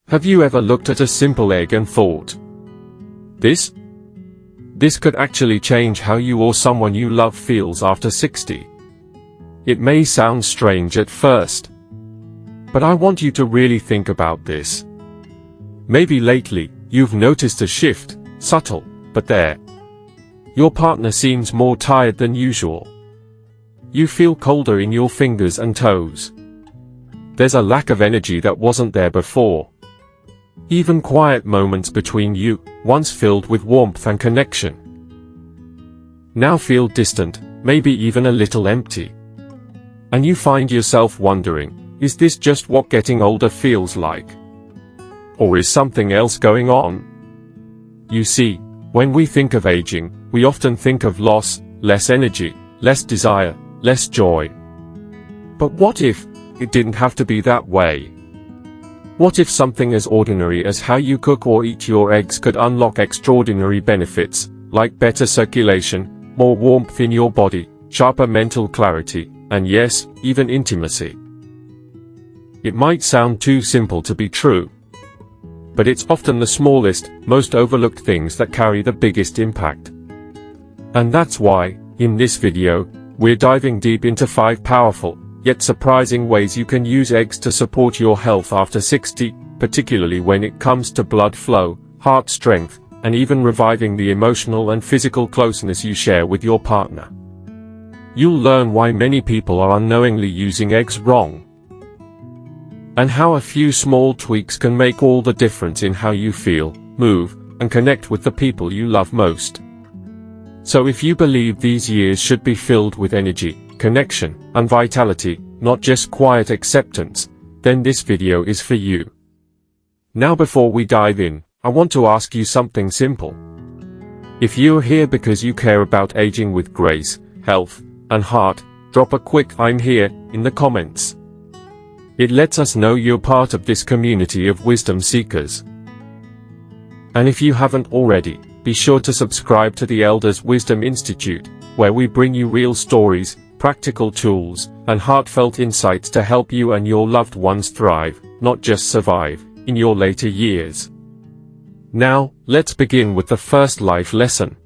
Have you ever looked at a simple egg and thought, This could actually change how you or someone you love feels after 60? It may sound strange at first, but I want you to really think about this. Maybe lately, you've noticed a shift, subtle, but there. Your partner seems more tired than usual. You feel colder in your fingers and toes. There's a lack of energy that wasn't there before. Even quiet moments between you, once filled with warmth and connection, now feel distant, maybe even a little empty. And you find yourself wondering, is this just what getting older feels like? Or is something else going on? You see, when we think of aging, we often think of loss, less energy, less desire, less joy. But what if it didn't have to be that way? What if something as ordinary as how you cook or eat your eggs could unlock extraordinary benefits, like better circulation, more warmth in your body, sharper mental clarity, and yes, even intimacy? It might sound too simple to be true, but it's often the smallest, most overlooked things that carry the biggest impact. And that's why, in this video, we're diving deep into 5 powerful, yet surprising ways you can use eggs to support your health after 60, particularly when it comes to blood flow, heart strength, and even reviving the emotional and physical closeness you share with your partner. You'll learn why many people are unknowingly using eggs wrong, and how a few small tweaks can make all the difference in how you feel, move, and connect with the people you love most. So if you believe these years should be filled with energy, connection, and vitality, not just quiet acceptance, then this video is for you. Now before we dive in, I want to ask you something simple. If you're here because you care about aging with grace, health, and heart, drop a quick "I'm here" in the comments. It lets us know you're part of this community of wisdom seekers. And if you haven't already, be sure to subscribe to the Elders Wisdom Institute, where we bring you real stories, practical tools, and heartfelt insights to help you and your loved ones thrive, not just survive, in your later years. Now, let's begin with the first life lesson.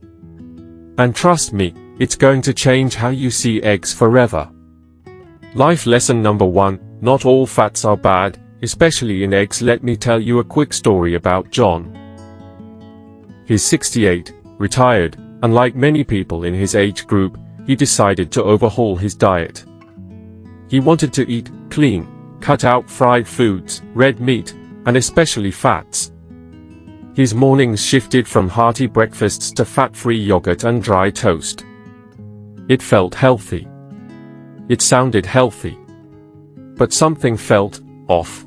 And trust me, it's going to change how you see eggs forever. Life lesson number 1, not all fats are bad, especially in eggs. Let me tell you a quick story about John. He's 68, retired, and like many people in his age group, he decided to overhaul his diet. He wanted to eat clean, cut out fried foods, red meat, and especially fats. His mornings shifted from hearty breakfasts to fat-free yogurt and dry toast. It felt healthy. It sounded healthy. But something felt off.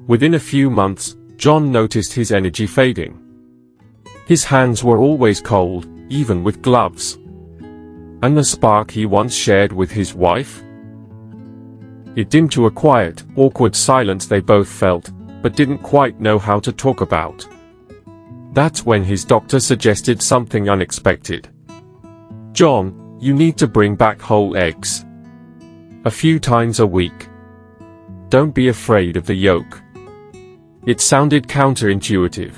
Within a few months, John noticed his energy fading. His hands were always cold, even with gloves. And the spark he once shared with his wife? It dimmed to a quiet, awkward silence they both felt, but didn't quite know how to talk about. That's when his doctor suggested something unexpected. "John, you need to bring back whole eggs. A few times a week. Don't be afraid of the yolk." It sounded counterintuitive.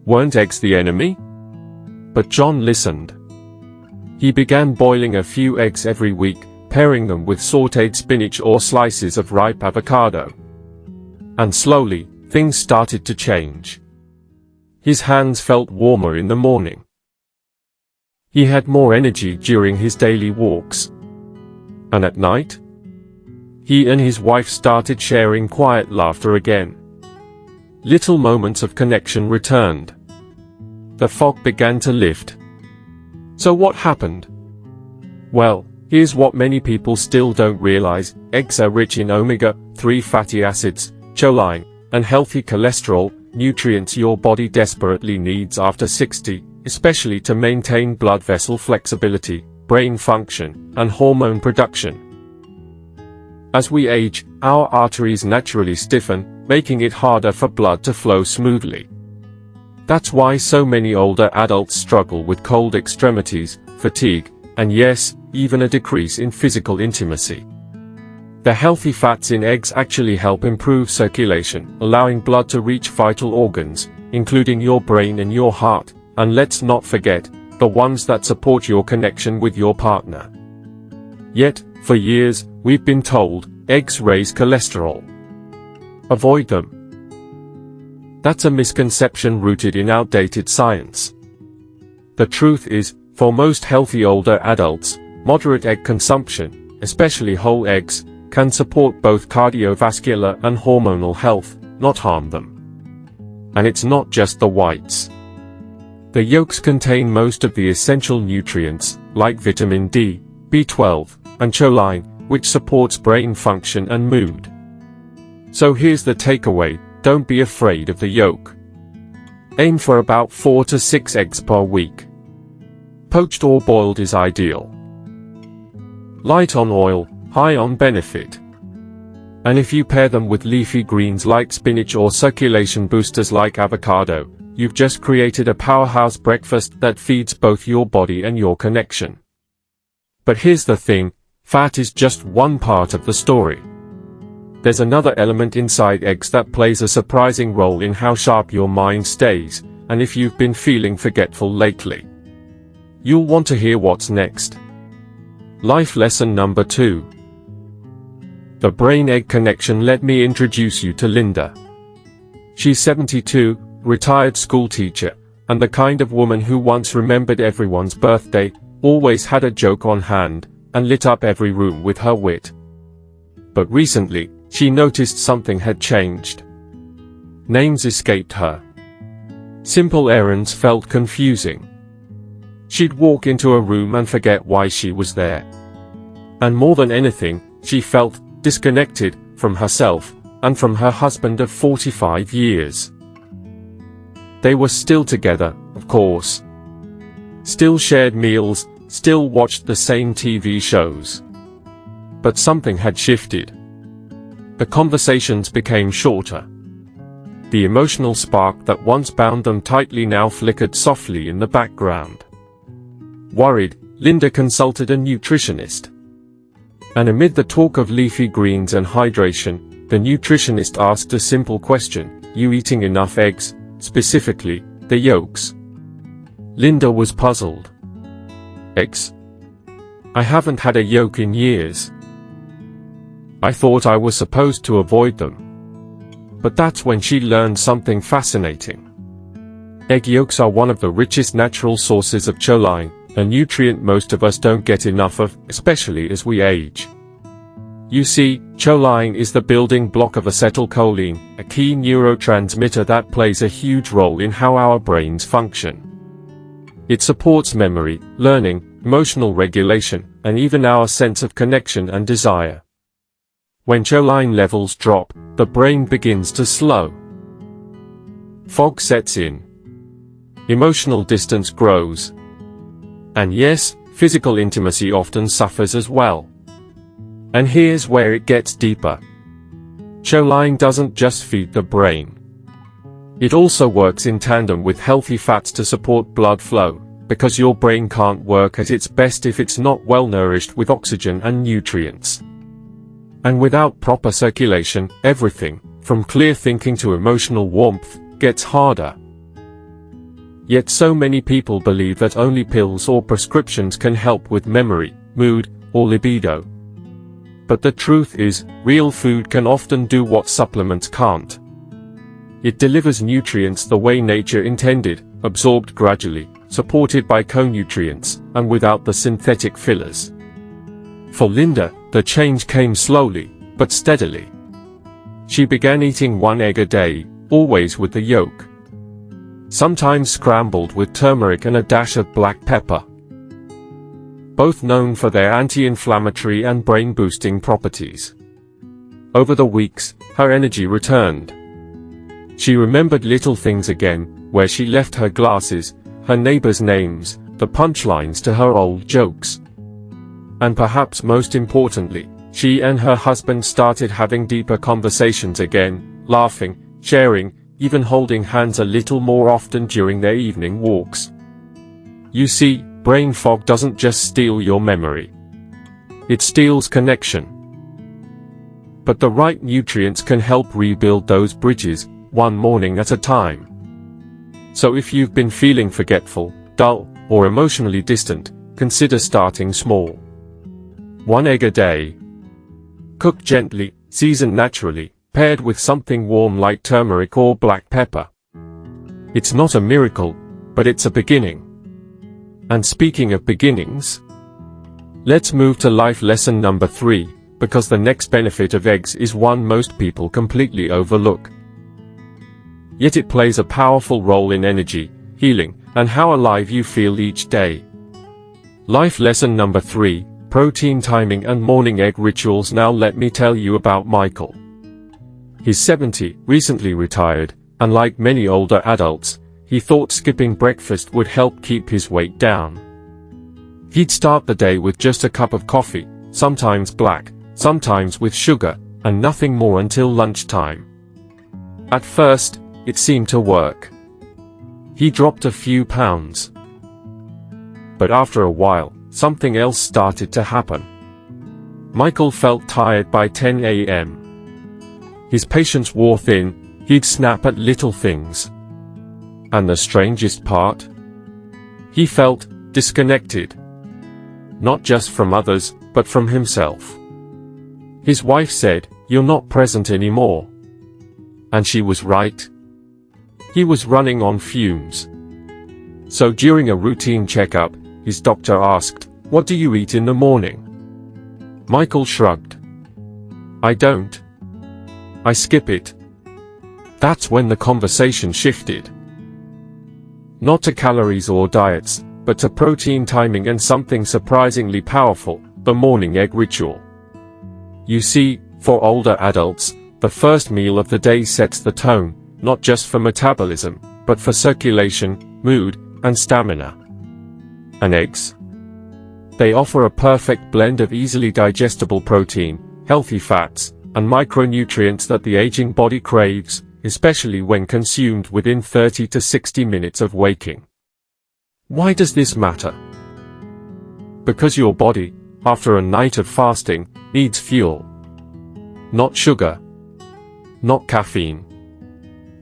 Weren't eggs the enemy? But John listened. He began boiling a few eggs every week, pairing them with sautéed spinach or slices of ripe avocado. And slowly, things started to change. His hands felt warmer in the morning. He had more energy during his daily walks. And at night, he and his wife started sharing quiet laughter again. Little moments of connection returned. The fog began to lift. So what happened? Well, here's what many people still don't realize. Eggs are rich in omega-3 fatty acids, choline, and healthy cholesterol, nutrients your body desperately needs after 60, especially to maintain blood vessel flexibility, brain function, and hormone production. As we age, our arteries naturally stiffen, making it harder for blood to flow smoothly. That's why so many older adults struggle with cold extremities, fatigue, and yes, even a decrease in physical intimacy. The healthy fats in eggs actually help improve circulation, allowing blood to reach vital organs, including your brain and your heart, and let's not forget, the ones that support your connection with your partner. Yet, for years, we've been told, eggs raise cholesterol. Avoid them. That's a misconception rooted in outdated science. The truth is, for most healthy older adults, moderate egg consumption, especially whole eggs, can support both cardiovascular and hormonal health, not harm them. And it's not just the whites. The yolks contain most of the essential nutrients, like vitamin D, B12, and choline, which supports brain function and mood. So here's the takeaway, don't be afraid of the yolk. Aim for about 4 to 6 eggs per week. Poached or boiled is ideal. Light on oil, high on benefit. And if you pair them with leafy greens like spinach or circulation boosters like avocado, you've just created a powerhouse breakfast that feeds both your body and your connection. But here's the thing, fat is just one part of the story. There's another element inside eggs that plays a surprising role in how sharp your mind stays, and if you've been feeling forgetful lately. You'll want to hear what's next. Life lesson number 2. The brain-egg connection. Let me introduce you to Linda. She's 72, retired school teacher, and the kind of woman who once remembered everyone's birthday, always had a joke on hand, and lit up every room with her wit. But recently, she noticed something had changed. Names escaped her. Simple errands felt confusing. She'd walk into a room and forget why she was there. And more than anything, she felt disconnected from herself and from her husband of 45 years. They were still together, of course. Still shared meals, still watched the same TV shows. But something had shifted. The conversations became shorter. The emotional spark that once bound them tightly now flickered softly in the background. Worried, Linda consulted a nutritionist. And amid the talk of leafy greens and hydration, the nutritionist asked a simple question, you eating enough eggs, specifically, the yolks? Linda was puzzled. Eggs? I haven't had a yolk in years. I thought I was supposed to avoid them. But that's when she learned something fascinating. Egg yolks are one of the richest natural sources of choline, a nutrient most of us don't get enough of, especially as we age. You see, choline is the building block of acetylcholine, a key neurotransmitter that plays a huge role in how our brains function. It supports memory, learning, emotional regulation, and even our sense of connection and desire. When choline levels drop, the brain begins to slow. Fog sets in. Emotional distance grows. And yes, physical intimacy often suffers as well. And here's where it gets deeper. Choline doesn't just feed the brain. It also works in tandem with healthy fats to support blood flow, because your brain can't work at its best if it's not well nourished with oxygen and nutrients. And without proper circulation, everything, from clear thinking to emotional warmth, gets harder. Yet so many people believe that only pills or prescriptions can help with memory, mood, or libido. But the truth is, real food can often do what supplements can't. It delivers nutrients the way nature intended, absorbed gradually, supported by co-nutrients, and without the synthetic fillers. For Linda, the change came slowly, but steadily. She began eating 1 egg a day, always with the yolk. Sometimes scrambled with turmeric and a dash of black pepper. Both known for their anti-inflammatory and brain-boosting properties. Over the weeks, her energy returned. She remembered little things again, where she left her glasses, her neighbors' names, the punchlines to her old jokes. And perhaps most importantly, she and her husband started having deeper conversations again, laughing, sharing, even holding hands a little more often during their evening walks. You see, brain fog doesn't just steal your memory. It steals connection. but the right nutrients can help rebuild those bridges, one morning at a time. So if you've been feeling forgetful, dull, or emotionally distant, consider starting small. 1 egg a day. Cook gently, season naturally, paired with something warm like turmeric or black pepper. It's not a miracle, but it's a beginning. And speaking of beginnings, let's move to life lesson number 3, because the next benefit of eggs is one most people completely overlook. Yet it plays a powerful role in energy, healing, and how alive you feel each day. Life lesson number 3, protein timing and morning egg rituals. Now let me tell you about Michael. He's 70, recently retired, and like many older adults, he thought skipping breakfast would help keep his weight down. He'd start the day with just a cup of coffee, sometimes black, sometimes with sugar, and nothing more until lunchtime. At first, it seemed to work. He dropped a few pounds. But after a while, something else started to happen. Michael felt tired by 10 a.m. His patience wore thin, he'd snap at little things. And the strangest part? He felt disconnected. Not just from others, but from himself. His wife said, "You're not present anymore." And she was right. He was running on fumes. So during a routine checkup, his doctor asked, "What do you eat in the morning?" Michael shrugged. "I don't. I skip it." That's when the conversation shifted. Not to calories or diets, but to protein timing and something surprisingly powerful, the morning egg ritual. You see, for older adults, the first meal of the day sets the tone, not just for metabolism, but for circulation, mood, and stamina. And eggs? They offer a perfect blend of easily digestible protein, healthy fats, and micronutrients that the aging body craves, especially when consumed within 30 to 60 minutes of waking. Why does this matter? Because your body, after a night of fasting, needs fuel. Not sugar. Not caffeine.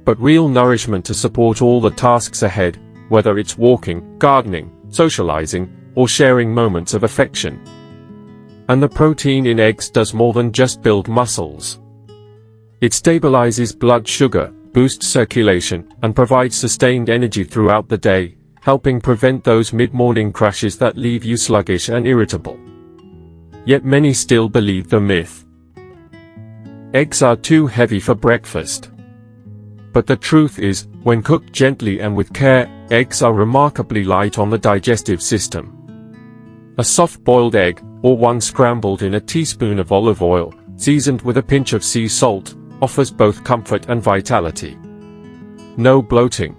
But real nourishment to support all the tasks ahead, whether it's walking, gardening, socializing, or sharing moments of affection. And the protein in eggs does more than just build muscles. It stabilizes blood sugar, boosts circulation, and provides sustained energy throughout the day, helping prevent those mid-morning crashes that leave you sluggish and irritable. Yet many still believe the myth. Eggs are too heavy for breakfast. But the truth is, when cooked gently and with care, eggs are remarkably light on the digestive system. A soft-boiled egg, or one scrambled in a teaspoon of olive oil, seasoned with a pinch of sea salt, offers both comfort and vitality. No bloating.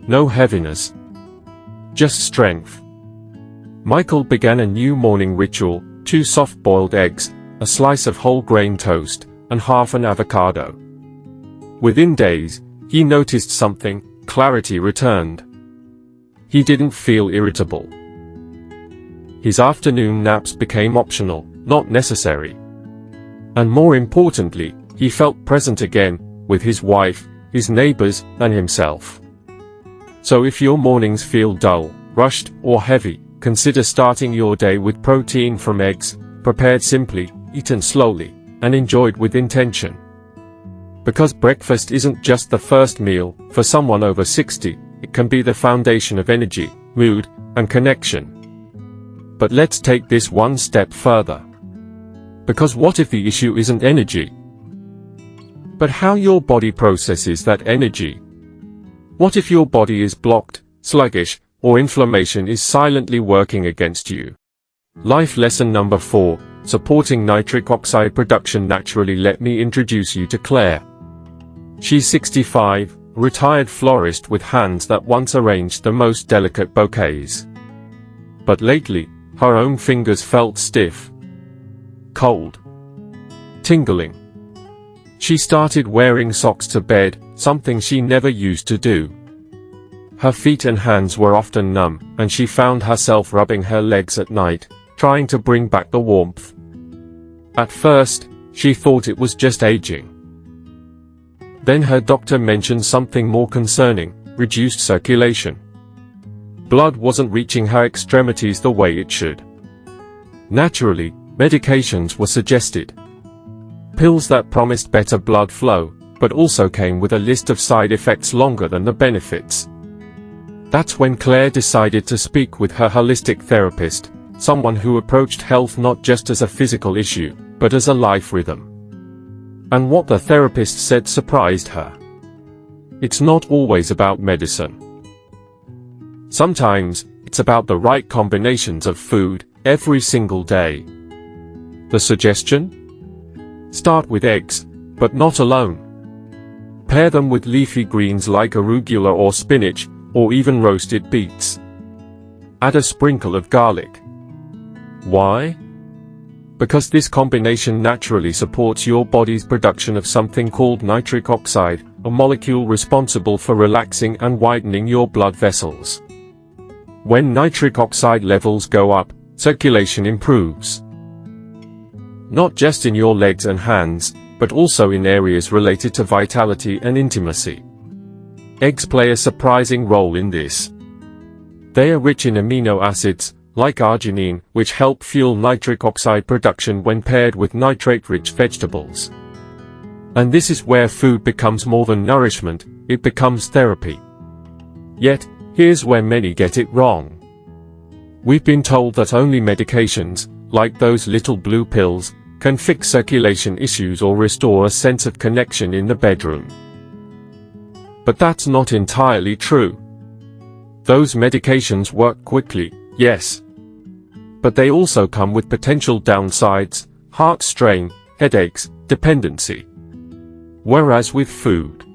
No heaviness. Just strength. Michael began a new morning ritual: 2 soft-boiled eggs, a slice of whole grain toast, and half an avocado. Within days, he noticed something: clarity returned. He didn't feel irritable. His afternoon naps became optional, not necessary. And more importantly, he felt present again, with his wife, his neighbors, and himself. So if your mornings feel dull, rushed, or heavy, consider starting your day with protein from eggs, prepared simply, eaten slowly, and enjoyed with intention. Because breakfast isn't just the first meal, for someone over 60, it can be the foundation of energy, mood, and connection. But let's take this one step further. Because what if the issue isn't energy, but how your body processes that energy? What if your body is blocked, sluggish, or inflammation is silently working against you? Life lesson number 4, supporting nitric oxide production naturally. Let me introduce you to Claire. She's 65, a retired florist with hands that once arranged the most delicate bouquets. But lately, her own fingers felt stiff, cold, tingling. She started wearing socks to bed, something she never used to do. Her feet and hands were often numb, and she found herself rubbing her legs at night, trying to bring back the warmth. At first, she thought it was just aging. Then her doctor mentioned something more concerning: reduced circulation. Blood wasn't reaching her extremities the way it should. Naturally, medications were suggested. Pills that promised better blood flow, but also came with a list of side effects longer than the benefits. That's when Claire decided to speak with her holistic therapist, someone who approached health not just as a physical issue, but as a life rhythm. And what the therapist said surprised her. It's not always about medicine. Sometimes, it's about the right combinations of food, every single day. The suggestion? Start with eggs, but not alone. Pair them with leafy greens like arugula or spinach, or even roasted beets. Add a sprinkle of garlic. Why? Because this combination naturally supports your body's production of something called nitric oxide, a molecule responsible for relaxing and widening your blood vessels. When nitric oxide levels go up, circulation improves. Not just in your legs and hands, but also in areas related to vitality and intimacy. Eggs play a surprising role in this. They are rich in amino acids, like arginine, which help fuel nitric oxide production when paired with nitrate-rich vegetables. And this is where food becomes more than nourishment, it becomes therapy. Yet, here's where many get it wrong. We've been told that only medications, like those little blue pills, can fix circulation issues or restore a sense of connection in the bedroom. But that's not entirely true. Those medications work quickly, yes. But they also come with potential downsides: heart strain, headaches, dependency. Whereas with food,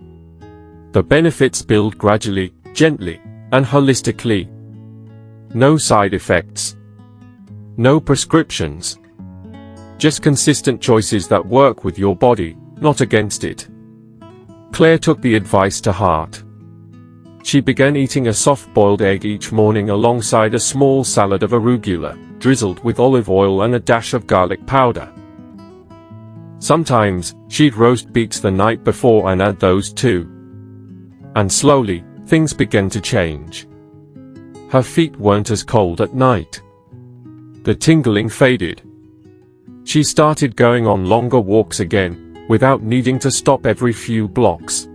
the benefits build gradually, gently, and holistically. No side effects. No prescriptions. Just consistent choices that work with your body, not against it. Claire took the advice to heart. She began eating a soft-boiled egg each morning alongside a small salad of arugula, drizzled with olive oil and a dash of garlic powder. Sometimes, she'd roast beets the night before and add those too. And slowly, things began to change. Her feet weren't as cold at night. The tingling faded. She started going on longer walks again, without needing to stop every few blocks.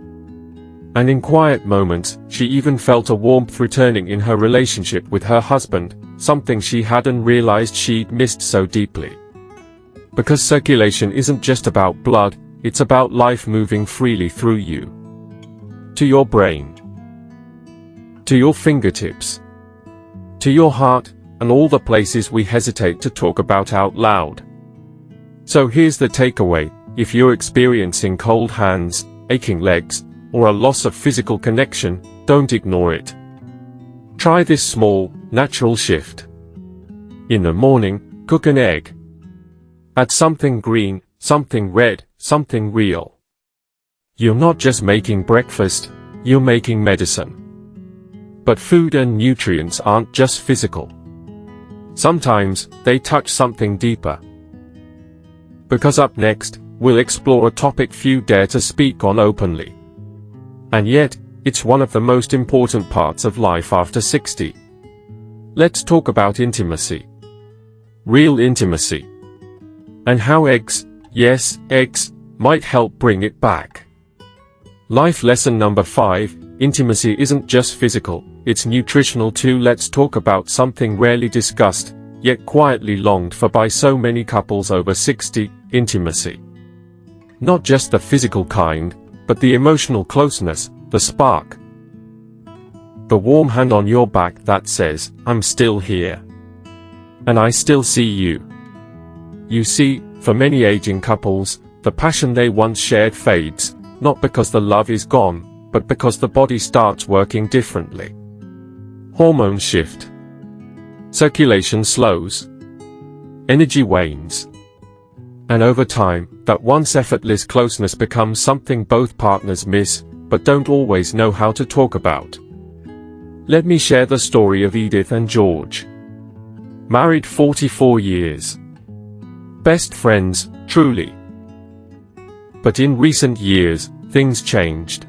And in quiet moments, she even felt a warmth returning in her relationship with her husband, something she hadn't realized she'd missed so deeply. Because circulation isn't just about blood, it's about life moving freely through you. To your brain. To your fingertips. To your heart, and all the places we hesitate to talk about out loud. So here's the takeaway: if you're experiencing cold hands, aching legs, or a loss of physical connection, don't ignore it. Try this small, natural shift. In the morning, cook an egg. Add something green, something red, something real. You're not just making breakfast, you're making medicine. But food and nutrients aren't just physical. Sometimes, they touch something deeper. Because up next, we'll explore a topic few dare to speak on openly. And yet, it's one of the most important parts of life after 60. Let's talk about intimacy. Real intimacy. And how eggs, yes, eggs, might help bring it back. Life lesson number 5, intimacy isn't just physical, it's nutritional too. Let's talk about something rarely discussed, yet quietly longed for by so many couples over 60, intimacy. Not just the physical kind, but the emotional closeness, the spark. The warm hand on your back that says, "I'm still here. And I still see you." You see, for many aging couples, the passion they once shared fades, not because the love is gone, but because the body starts working differently. Hormones shift. Circulation slows. Energy wanes. And over time, that once effortless closeness becomes something both partners miss, but don't always know how to talk about. Let me share the story of Edith and George. Married 44 years. Best friends, truly. But in recent years, things changed.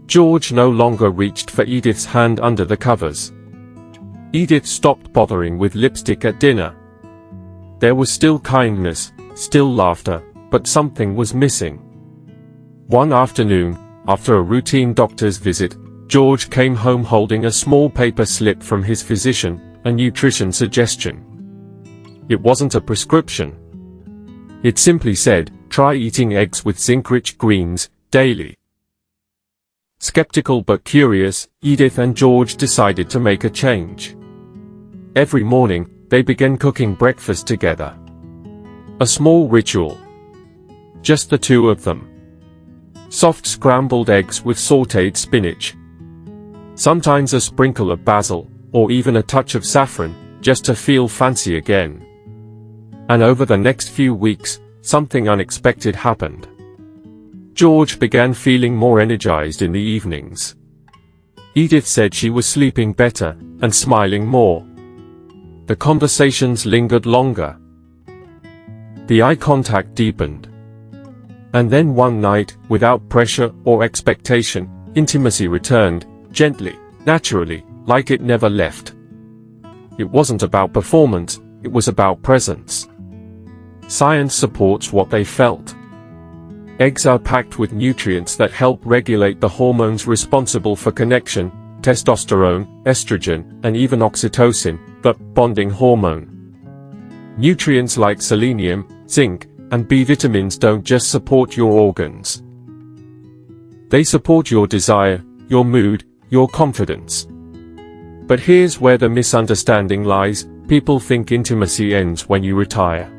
George no longer reached for Edith's hand under the covers. Edith stopped bothering with lipstick at dinner. There was still kindness, still laughter, but something was missing. One afternoon, after a routine doctor's visit, George came home holding a small paper slip from his physician, a nutrition suggestion. It wasn't a prescription. It simply said, try eating eggs with zinc-rich greens, daily. Skeptical but curious, Edith and George decided to make a change. Every morning, they began cooking breakfast together. A small ritual. Just the two of them. Soft scrambled eggs with sautéed spinach. Sometimes a sprinkle of basil, or even a touch of saffron, just to feel fancy again. And over the next few weeks, something unexpected happened. George began feeling more energized in the evenings. Edith said she was sleeping better, and smiling more. The conversations lingered longer. The eye contact deepened. And then one night, without pressure or expectation, intimacy returned, gently, naturally, like it never left. It wasn't about performance, it was about presence. Science supports what they felt. Eggs are packed with nutrients that help regulate the hormones responsible for connection, testosterone, estrogen, and even oxytocin, the bonding hormone. Nutrients like selenium, zinc, and B vitamins don't just support your organs. They support your desire, your mood, your confidence. But here's where the misunderstanding lies: people think intimacy ends when you retire.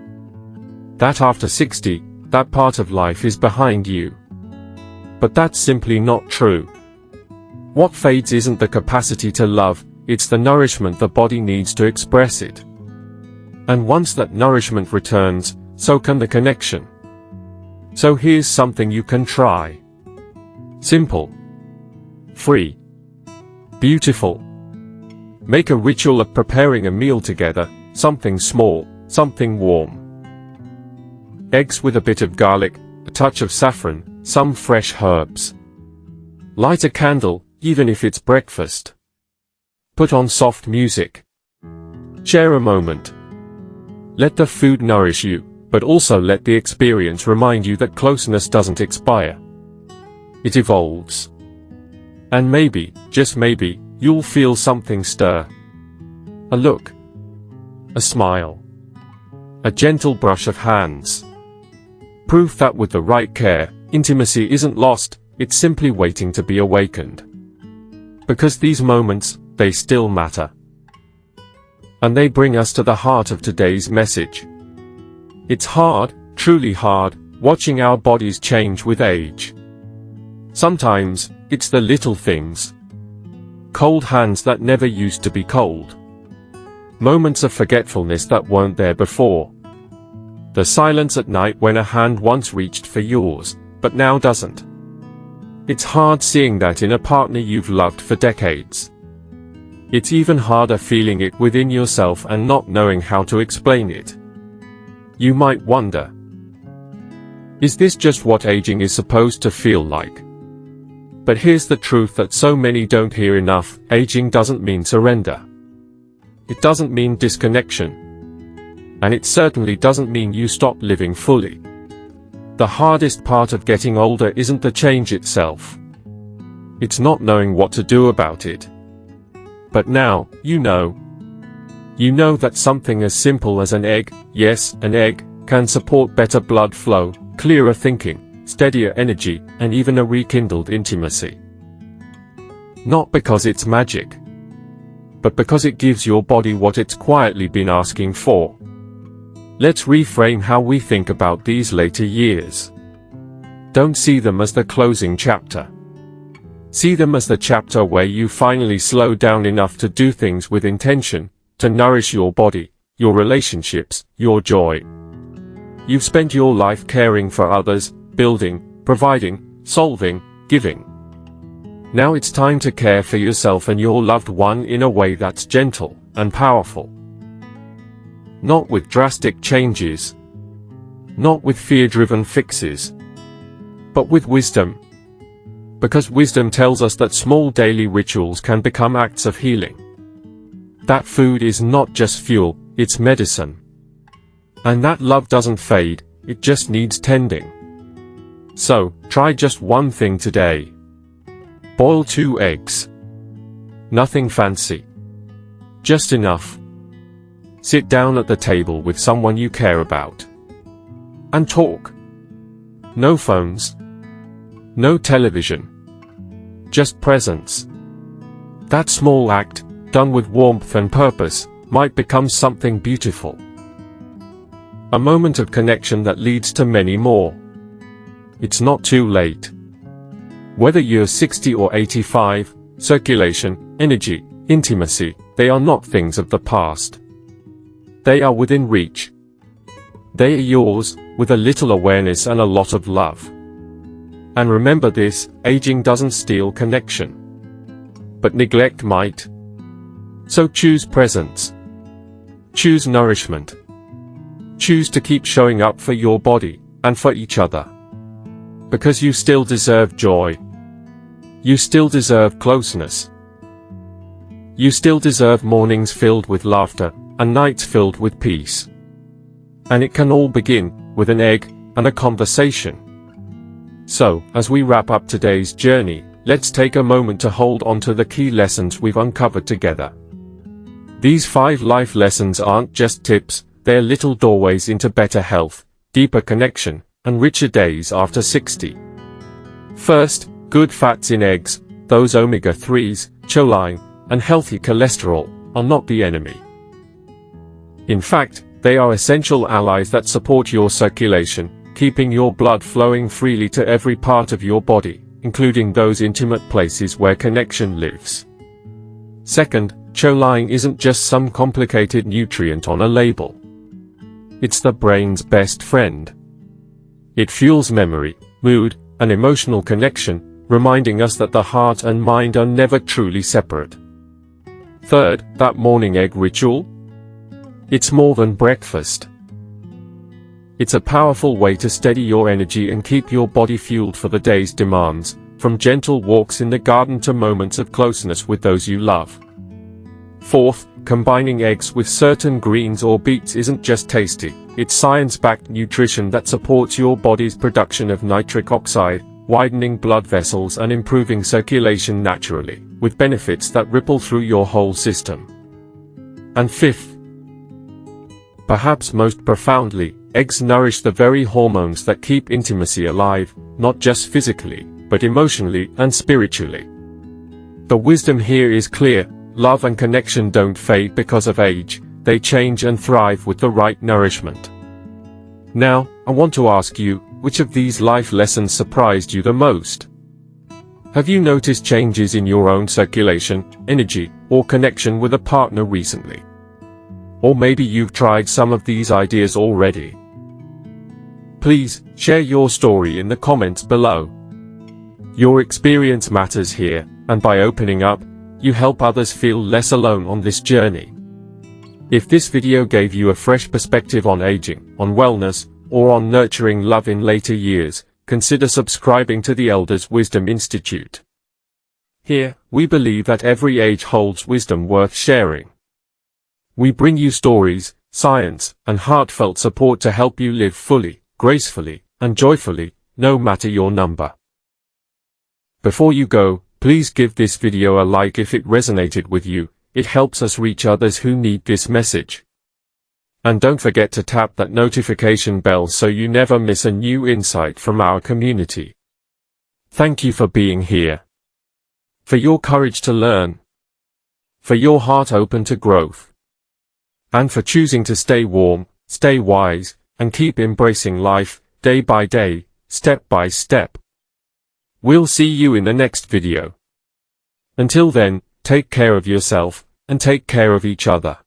That after 60, that part of life is behind you. But that's simply not true. What fades isn't the capacity to love, it's the nourishment the body needs to express it. And once that nourishment returns, so can the connection. So here's something you can try. Simple. Free. Beautiful. Make a ritual of preparing a meal together, something small, something warm. Eggs with a bit of garlic, a touch of saffron, some fresh herbs. Light a candle, even if it's breakfast. Put on soft music. Share a moment. Let the food nourish you, but also let the experience remind you that closeness doesn't expire. It evolves. And maybe, just maybe, you'll feel something stir. A look. A smile. A gentle brush of hands. Proof that with the right care, intimacy isn't lost, it's simply waiting to be awakened. Because these moments, they still matter. And they bring us to the heart of today's message. It's hard, truly hard, watching our bodies change with age. Sometimes, it's the little things. Cold hands that never used to be cold. Moments of forgetfulness that weren't there before. The silence at night when a hand once reached for yours, but now doesn't. It's hard seeing that in a partner you've loved for decades. It's even harder feeling it within yourself and not knowing how to explain it. You might wonder, is this just what aging is supposed to feel like? But here's the truth that so many don't hear enough: aging doesn't mean surrender. It doesn't mean disconnection. And it certainly doesn't mean you stop living fully. The hardest part of getting older isn't the change itself. It's not knowing what to do about it. But now, you know. You know that something as simple as an egg, yes, an egg, can support better blood flow, clearer thinking, steadier energy, and even a rekindled intimacy. Not because it's magic, but because it gives your body what it's quietly been asking for. Let's reframe how we think about these later years. Don't see them as the closing chapter. See them as the chapter where you finally slow down enough to do things with intention, to nourish your body, your relationships, your joy. You've spent your life caring for others, building, providing, solving, giving. Now it's time to care for yourself and your loved one in a way that's gentle and powerful. Not with drastic changes. Not with fear-driven fixes. but with wisdom. Because wisdom tells us that small daily rituals can become acts of healing. That food is not just fuel, it's medicine. And that love doesn't fade, it just needs tending. So, try just one thing today. Boil 2 eggs. Nothing fancy. Just enough. Sit down at the table with someone you care about. And talk. No phones. No television. Just presence. That small act, done with warmth and purpose, might become something beautiful. A moment of connection that leads to many more. It's not too late. Whether you're 60 or 85, circulation, energy, intimacy, they are not things of the past. They are within reach. They are yours, with a little awareness and a lot of love. And remember this, aging doesn't steal connection. But neglect might. So choose presence. Choose nourishment. Choose to keep showing up for your body, and for each other. Because you still deserve joy. You still deserve closeness. You still deserve mornings filled with laughter, and nights filled with peace. And it can all begin with an egg and a conversation. So, as we wrap up today's journey, let's take a moment to hold on to the key lessons we've uncovered together. These 5 life lessons aren't just tips, they're little doorways into better health, deeper connection, and richer days after 60. First, good fats in eggs, those omega-3s, choline, and healthy cholesterol, are not the enemy. In fact, they are essential allies that support your circulation, keeping your blood flowing freely to every part of your body, including those intimate places where connection lives. Second, choline isn't just some complicated nutrient on a label. It's the brain's best friend. It fuels memory, mood, and emotional connection, reminding us that the heart and mind are never truly separate. Third, that morning egg ritual? It's more than breakfast. It's a powerful way to steady your energy and keep your body fueled for the day's demands, from gentle walks in the garden to moments of closeness with those you love. Fourth, combining eggs with certain greens or beets isn't just tasty, it's science-backed nutrition that supports your body's production of nitric oxide, widening blood vessels and improving circulation naturally, with benefits that ripple through your whole system. And fifth, perhaps most profoundly, eggs nourish the very hormones that keep intimacy alive, not just physically, but emotionally and spiritually. The wisdom here is clear: love and connection don't fade because of age, they change and thrive with the right nourishment. Now, I want to ask you, which of these life lessons surprised you the most? Have you noticed changes in your own circulation, energy, or connection with a partner recently? Or maybe you've tried some of these ideas already. Please, share your story in the comments below. Your experience matters here, and by opening up, you help others feel less alone on this journey. If this video gave you a fresh perspective on aging, on wellness, or on nurturing love in later years, consider subscribing to the Elders Wisdom Institute. Here, we believe that every age holds wisdom worth sharing. We bring you stories, science, and heartfelt support to help you live fully, gracefully, and joyfully, no matter your number. Before you go, please give this video a like if it resonated with you. It helps us reach others who need this message. And don't forget to tap that notification bell so you never miss a new insight from our community. Thank you for being here. For your courage to learn. For your heart open to growth. And for choosing to stay warm, stay wise, and keep embracing life, day by day, step by step. We'll see you in the next video. Until then, take care of yourself, and take care of each other.